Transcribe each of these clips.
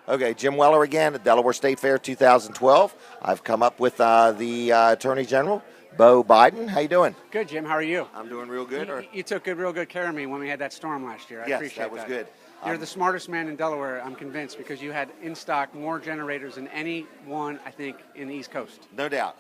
Okay, Jim Weller again at Delaware State Fair 2012. I've come up with the Attorney General, Beau Biden. How you doing? Good, Jim. How are you? I'm doing real good. You took real good care of me when we had that storm last year. I Yes, appreciate that was good. You're the smartest man in Delaware, I'm convinced, because you had in stock more generators than anyone, I think, in the East Coast. No doubt.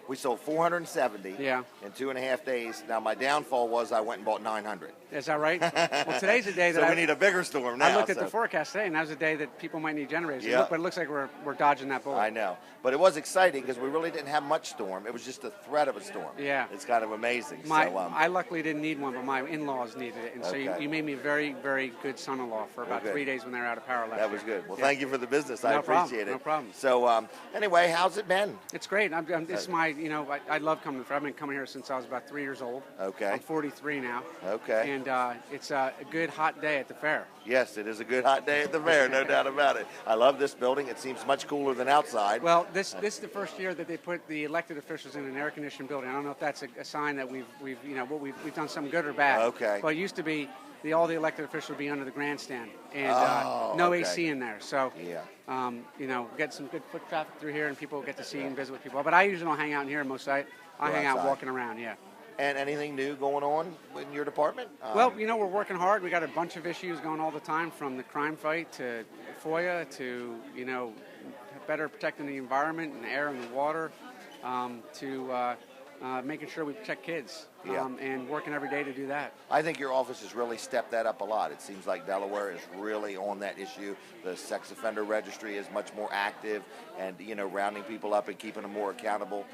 We sold 470 Yeah. in 2.5 days. Now, my downfall was I went and bought 900. Is that right? Well, today's the day that So we need a bigger storm now. I looked at the forecast today, and that was the day that people might need generators. Yeah. But it looks like we're dodging that bullet. I know. But it was exciting because we really didn't have much storm. It was just the threat of a storm. Yeah. It's kind of amazing. I luckily didn't need one, but my in-laws needed it. And so Okay. you made me a very, very good son-in-law for about 3 days when they were out of power last year. That was good. Well, Yeah. thank you for the business. I No problem. appreciate it. No problem. So, anyway, how's it been? It's great. It's I love coming to the fair. I've been coming here since I was about 3 years old. Okay. I'm 43 now. Okay. And it's a good hot day at the fair. Yes, it is a good hot day at the fair, no doubt about it. I love this building. It seems much cooler than outside. Well, this is the first year that they put the elected officials in an air-conditioned building. I don't know if that's a sign that we've done some good or bad. Okay. But it used to be all the elected officials would be under the grandstand and no okay. AC in there. So Yeah. get some good foot traffic through here, and people get to see and visit with people. But I usually don't hang out in here most. I hang out outside. walking around. Yeah. And anything new going on in your department? Well, we're working hard. We got a bunch of issues going all the time, from the crime fight to FOIA to, better protecting the environment and the air and the water, to making sure we protect kids, and working every day to do that. I think your office has really stepped that up a lot. It seems like Delaware is really on that issue. The sex offender registry is much more active, and rounding people up and keeping them more accountable.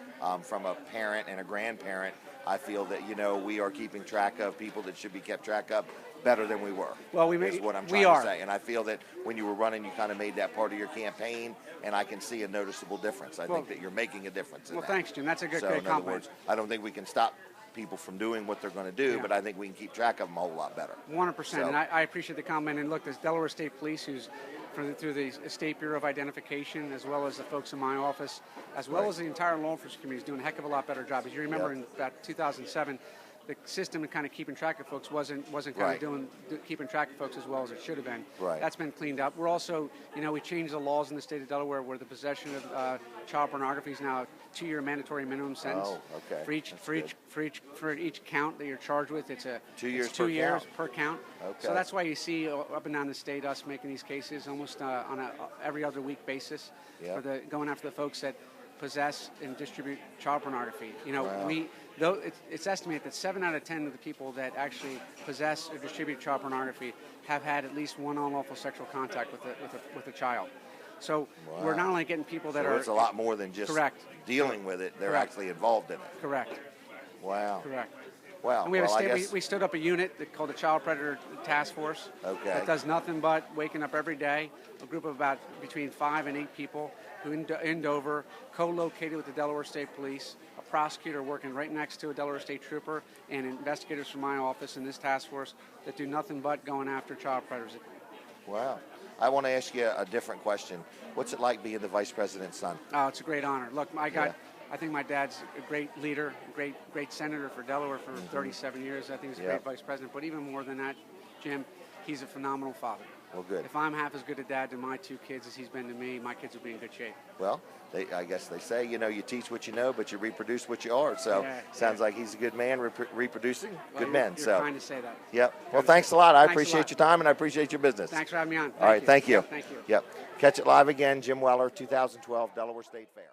From a parent and a grandparent, I feel that we are keeping track of people that should be kept track of better than we were. Well, is what I'm trying to say. And I feel that when you were running, you kind of made that part of your campaign, and I can see a noticeable difference. I think that you're making a difference in that. Thanks, Jim. That's a great in other compliment. words, I don't think we can stop people from doing what they're going to do, but I think we can keep track of them a whole lot better. 100%. And I appreciate the comment. And look, there's Delaware State Police, who's through the State Bureau of Identification, as well as the folks in my office, as well as the entire law enforcement community, is doing a heck of a lot better job. As you remember, in about 2007, the system and kind of keeping track of folks wasn't kind of keeping track of folks as well as it should have been. Right. That's been cleaned up. We're also, we changed the laws in the state of Delaware where the possession of child pornography is now a 2-year mandatory minimum sentence. Oh, okay. For each count that you're charged with, it's 2 years, it's 2 years per count. Okay. So that's why you see up and down the state us making these cases almost on a every other week basis for going after the folks that possess and distribute child pornography. It's estimated that 7 out of 10 of the people that actually possess or distribute child pornography have had at least one unlawful sexual contact with a child. So we're not only getting people that are... it's a lot more than just dealing with it. They're actually involved in it. Correct. Wow. Correct. Wow. And we stood up a unit called the Child Predator Task Force that does nothing but waking up every day, a group of about between 5 and 8 people who in Dover, co-located with the Delaware State Police, a prosecutor working right next to a Delaware State trooper, and investigators from my office in this task force that do nothing but going after child predators. Wow. I want to ask you a different question. What's it like being the vice president's son? Oh, it's a great honor. Look, I think my dad's a great leader, great senator for Delaware for 37 years. I think he's a great vice president. But even more than that, Jim, he's a phenomenal father. Well, good. If I'm half as good a dad to my 2 kids as he's been to me, my kids will be in good shape. Well, I guess they say, you teach what you know, but you reproduce what you are. So sounds like he's a good man reproducing good men. You're kind to say that. Yep. Well, thanks a lot. I appreciate your time, and I appreciate your business. Thanks for having me on. All right. Thank you. Thank you. Yep. Catch it live again. Jim Weller, 2012 Delaware State Fair.